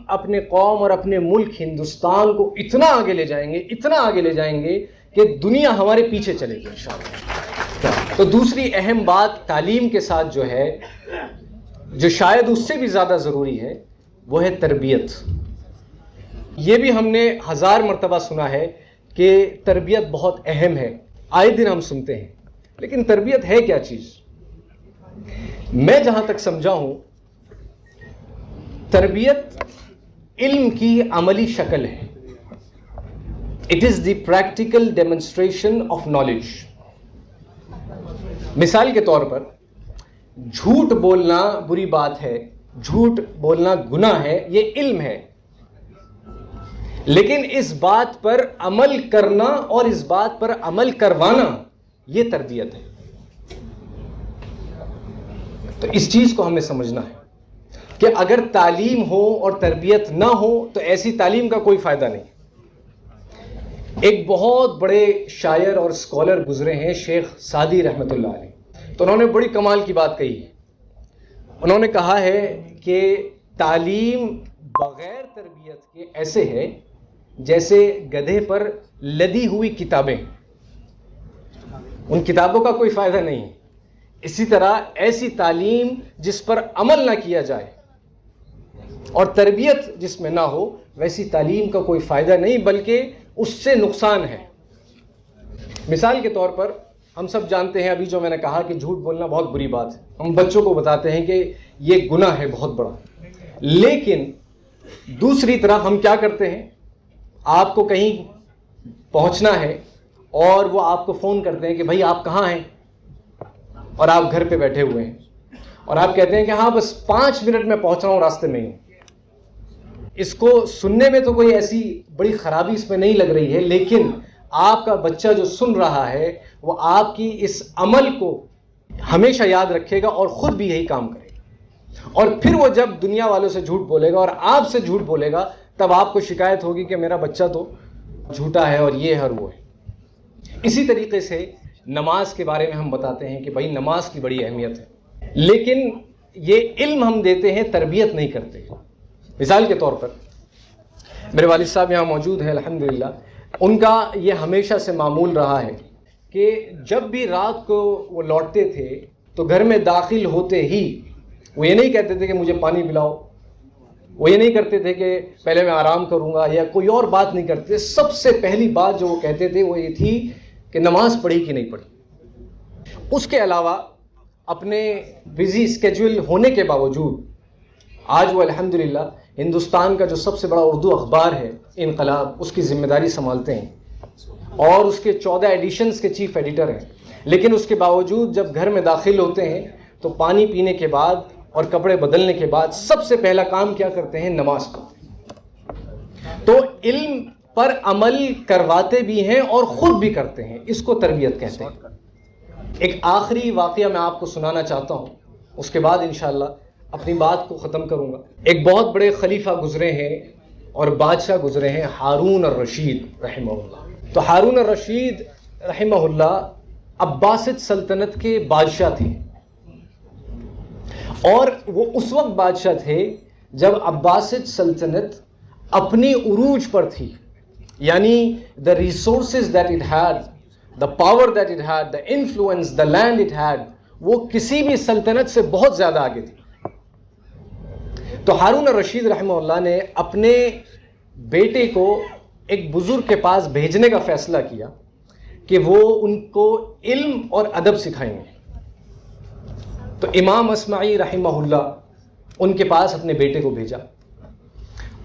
اپنے قوم اور اپنے ملک ہندوستان کو اتنا آگے لے جائیں گے، اتنا آگے لے جائیں گے کہ دنیا ہمارے پیچھے چلے گی انشاءاللہ۔ تو دوسری اہم بات تعلیم کے ساتھ جو ہے، جو شاید اس سے بھی زیادہ ضروری ہے، وہ ہے تربیت۔ یہ بھی ہم نے 1000 مرتبہ سنا ہے کہ تربیت بہت اہم ہے، آئے دن ہم سنتے ہیں، لیکن تربیت ہے کیا چیز؟ میں جہاں تک سمجھا ہوں، تربیت علم کی عملی شکل ہے۔ It is the practical demonstration of knowledge. مثال کے طور پر، جھوٹ بولنا بری بات ہے، جھوٹ بولنا گناہ ہے، یہ علم ہے، لیکن اس بات پر عمل کرنا اور اس بات پر عمل کروانا یہ تربیت ہے۔ تو اس چیز کو ہمیں سمجھنا ہے کہ اگر تعلیم ہو اور تربیت نہ ہو تو ایسی تعلیم کا کوئی فائدہ نہیں۔ ایک بہت بڑے شاعر اور اسکالر گزرے ہیں، شیخ سعدی رحمۃ اللہ علیہ، تو انہوں نے بڑی کمال کی بات کہی ہے۔ انہوں نے کہا ہے کہ تعلیم بغیر تربیت کے ایسے ہے جیسے گدھے پر لدی ہوئی کتابیں، ان کتابوں کا کوئی فائدہ نہیں۔ اسی طرح ایسی تعلیم جس پر عمل نہ کیا جائے اور تربیت جس میں نہ ہو، ویسی تعلیم کا کوئی فائدہ نہیں، بلکہ اس سے نقصان ہے۔ مثال کے طور پر ہم سب جانتے ہیں، ابھی جو میں نے کہا کہ جھوٹ بولنا بہت بری بات ہے، ہم بچوں کو بتاتے ہیں کہ یہ گناہ ہے بہت بڑا، لیکن دوسری طرف ہم کیا کرتے ہیں؟ آپ کو کہیں پہنچنا ہے اور وہ آپ کو فون کرتے ہیں کہ بھائی آپ کہاں ہیں، اور آپ گھر پہ بیٹھے ہوئے ہیں، اور آپ کہتے ہیں کہ ہاں بس 5 منٹ میں پہنچ رہا ہوں، راستے میں ہی۔ اس کو سننے میں تو کوئی ایسی بڑی خرابی اس میں نہیں لگ رہی ہے، لیکن آپ کا بچہ جو سن رہا ہے وہ آپ کی اس عمل کو ہمیشہ یاد رکھے گا اور خود بھی یہی کام کرے گا، اور پھر وہ جب دنیا والوں سے جھوٹ بولے گا اور آپ سے جھوٹ بولے گا، تب آپ کو شکایت ہوگی کہ میرا بچہ تو جھوٹا ہے اور یہ ہے اور وہ ہے۔ اسی طریقے سے نماز کے بارے میں ہم بتاتے ہیں کہ بھائی نماز کی بڑی اہمیت ہے، لیکن یہ علم ہم دیتے ہیں، تربیت نہیں کرتے۔ مثال کے طور پر میرے والد صاحب یہاں موجود ہیں الحمدللہ، ان کا یہ ہمیشہ سے معمول رہا ہے کہ جب بھی رات کو وہ لوٹتے تھے تو گھر میں داخل ہوتے ہی وہ یہ نہیں کہتے تھے کہ مجھے پانی پلاؤ، وہ یہ نہیں کرتے تھے کہ پہلے میں آرام کروں گا، یا کوئی اور بات نہیں کرتے۔ سب سے پہلی بات جو وہ کہتے تھے وہ یہ تھی کہ نماز پڑھی کہ نہیں پڑھی۔ اس کے علاوہ اپنے بزی اسکیجول ہونے کے باوجود آج وہ الحمدللہ ہندوستان کا جو سب سے بڑا اردو اخبار ہے انقلاب، اس کی ذمہ داری سنبھالتے ہیں اور اس کے 14 ایڈیشنز کے چیف ایڈیٹر ہیں، لیکن اس کے باوجود جب گھر میں داخل ہوتے ہیں تو پانی پینے کے بعد اور کپڑے بدلنے کے بعد سب سے پہلا کام کیا کرتے ہیں؟ نماز پڑھتے ہیں۔ تو علم پر عمل کرواتے بھی ہیں اور خود بھی کرتے ہیں، اس کو تربیت کہتے ہیں۔ ایک آخری واقعہ میں آپ کو سنانا چاہتا ہوں، اس کے بعد انشاءاللہ اپنی بات کو ختم کروں گا۔ ایک بہت بڑے خلیفہ گزرے ہیں اور بادشاہ گزرے ہیں، ہارون الرشید رحمہ اللہ۔ تو ہارون الرشید رحمہ اللہ عباسد سلطنت کے بادشاہ تھے، اور وہ اس وقت بادشاہ تھے جب عباسد سلطنت اپنی عروج پر تھی، یعنی the resources that it had, the power that it had, the influence, the land it had، وہ کسی بھی سلطنت سے بہت زیادہ آگے تھی۔ تو ہارون الرشید رحمہ اللہ نے اپنے بیٹے کو ایک بزرگ کے پاس بھیجنے کا فیصلہ کیا کہ وہ ان کو علم اور ادب سکھائیں گے۔ تو امام اصمعی رحمہ اللہ ان کے پاس اپنے بیٹے کو بھیجا،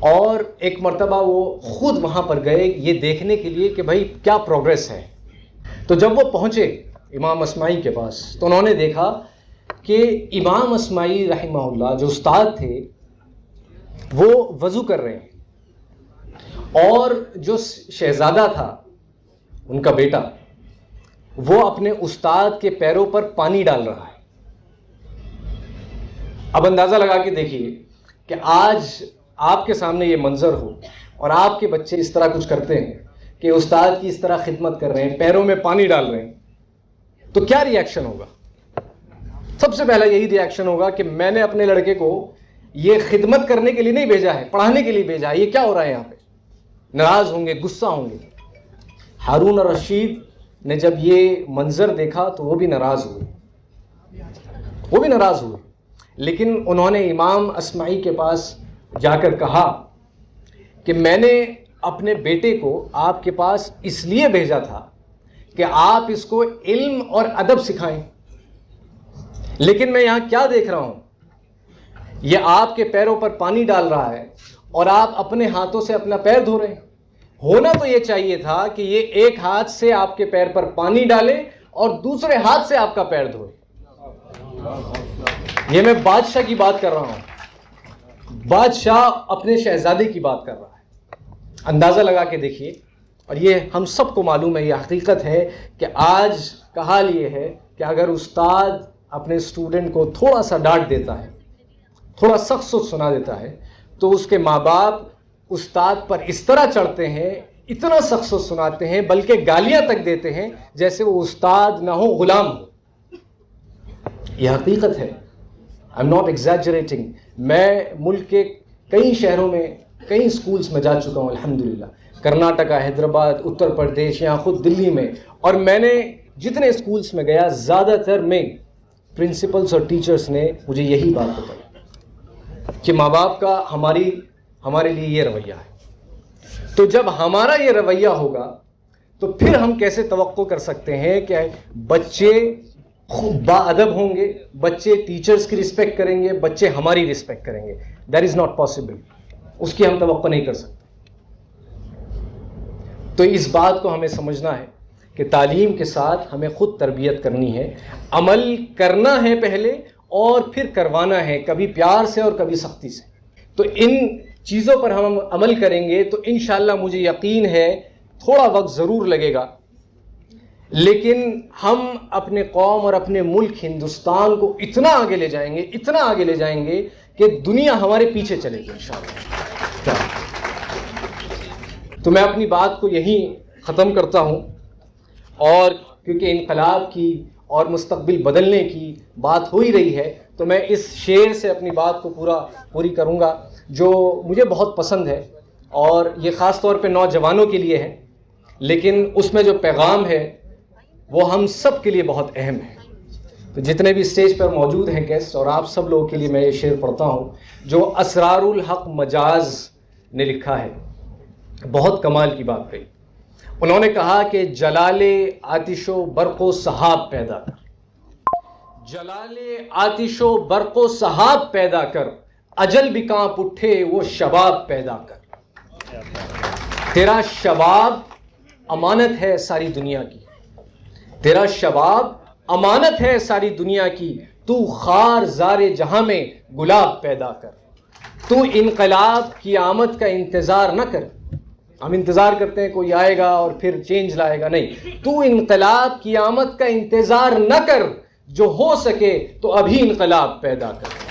اور ایک مرتبہ وہ خود وہاں پر گئے یہ دیکھنے کے لیے کہ بھائی کیا پروگریس ہے۔ تو جب وہ پہنچے امام اصمعی کے پاس تو انہوں نے دیکھا کہ امام اصمعی رحمہ اللہ جو استاد تھے وہ وضو کر رہے ہیں، اور جو شہزادہ تھا ان کا بیٹا وہ اپنے استاد کے پیروں پر پانی ڈال رہا ہے۔ اب اندازہ لگا کے دیکھیے کہ آج آپ کے سامنے یہ منظر ہو اور آپ کے بچے اس طرح کچھ کرتے ہیں کہ استاد کی اس طرح خدمت کر رہے ہیں، پیروں میں پانی ڈال رہے ہیں، تو کیا ری ایکشن ہوگا؟ سب سے پہلا یہی ری ایکشن ہوگا کہ میں نے اپنے لڑکے کو یہ خدمت کرنے کے لیے نہیں بھیجا ہے، پڑھانے کے لیے بھیجا ہے. یہ کیا ہو رہا ہے یہاں پہ؟ ناراض ہوں گے، غصہ ہوں گے. ہارون الرشید نے جب یہ منظر دیکھا تو وہ بھی ناراض ہوئے، لیکن انہوں نے امام اصمعی کے پاس جا کر کہا کہ میں نے اپنے بیٹے کو آپ کے پاس اس لیے بھیجا تھا کہ آپ اس کو علم اور ادب سکھائیں، لیکن میں یہاں کیا دیکھ رہا ہوں، یہ آپ کے پیروں پر پانی ڈال رہا ہے اور آپ اپنے ہاتھوں سے اپنا پیر دھو رہے ہیں. ہونا تو یہ چاہیے تھا کہ یہ ایک ہاتھ سے آپ کے پیر پر پانی ڈالے اور دوسرے ہاتھ سے آپ کا پیر دھوئے. یہ میں بادشاہ کی بات کر رہا ہوں، بادشاہ اپنے شہزادے کی بات کر رہا ہے. اندازہ لگا کے دیکھیے. اور یہ ہم سب کو معلوم ہے، یہ حقیقت ہے کہ آج کا حال یہ ہے کہ اگر استاد اپنے اسٹوڈنٹ کو تھوڑا سا ڈانٹ دیتا ہے، تھوڑا سخت سنا دیتا ہے، تو اس کے ماں باپ استاد پر اس طرح چڑھتے ہیں، اتنا سخت سناتے ہیں، بلکہ گالیاں تک دیتے ہیں جیسے وہ استاد نہ ہو، غلام ہو. یہ حقیقت ہے. I am not exaggerating. میں ملک کے کئی شہروں میں، کئی اسکولس میں جا چکا ہوں الحمدللہ، کرناٹکا، حیدرآباد، اتر پردیش، یہاں خود دلی میں. اور میں نے جتنے اسکولس میں گیا، زیادہ تر میں پرنسپلس اور ٹیچرس نے مجھے یہی بات بتائی کہ ماں باپ کا ہمارے لیے یہ رویہ ہے. تو جب ہمارا یہ رویہ ہوگا تو پھر ہم کیسے توقع کر سکتے ہیں کہ بچے خوب با ادب ہوں گے، بچے ٹیچرز کی رسپیکٹ کریں گے، بچے ہماری رسپیکٹ کریں گے؟ That is not possible. اس کی ہم توقع نہیں کر سکتے. تو اس بات کو ہمیں سمجھنا ہے کہ تعلیم کے ساتھ ہمیں خود تربیت کرنی ہے، عمل کرنا ہے پہلے اور پھر کروانا ہے، کبھی پیار سے اور کبھی سختی سے. تو ان چیزوں پر ہم عمل کریں گے تو انشاءاللہ مجھے یقین ہے تھوڑا وقت ضرور لگے گا، لیکن ہم اپنے قوم اور اپنے ملک ہندوستان کو اتنا آگے لے جائیں گے کہ دنیا ہمارے پیچھے چلے گی انشاءاللہ. تو میں اپنی بات کو یہیں ختم کرتا ہوں، اور کیونکہ انقلاب کی اور مستقبل بدلنے کی بات ہو ہی رہی ہے تو میں اس شعر سے اپنی بات کو پوری کروں گا جو مجھے بہت پسند ہے، اور یہ خاص طور پہ نوجوانوں کے لیے ہے، لیکن اس میں جو پیغام ہے وہ ہم سب کے لیے بہت اہم ہے. تو جتنے بھی اسٹیج پر موجود ہیں گیسٹ اور آپ سب لوگوں کے لیے میں یہ شعر پڑھتا ہوں جو اسرار الحق مجاز نے لکھا ہے. بہت کمال کی بات کہی. انہوں نے کہا کہ جلال آتش و برق و سحاب پیدا کر، جلال آتش و برق و سحاب پیدا کر، اجل بھی کانپ اٹھے وہ شباب پیدا کر. تیرا شباب امانت ہے ساری دنیا کی، تیرا شباب امانت ہے ساری دنیا کی، تو خار زار جہاں میں گلاب پیدا کر. تو انقلاب کی آمد کا انتظار نہ کر. ہم انتظار کرتے ہیں کوئی آئے گا اور پھر چینج لائے گا، نہیں. تو انقلاب کی آمد کا انتظار نہ کر، جو ہو سکے تو ابھی انقلاب پیدا کر.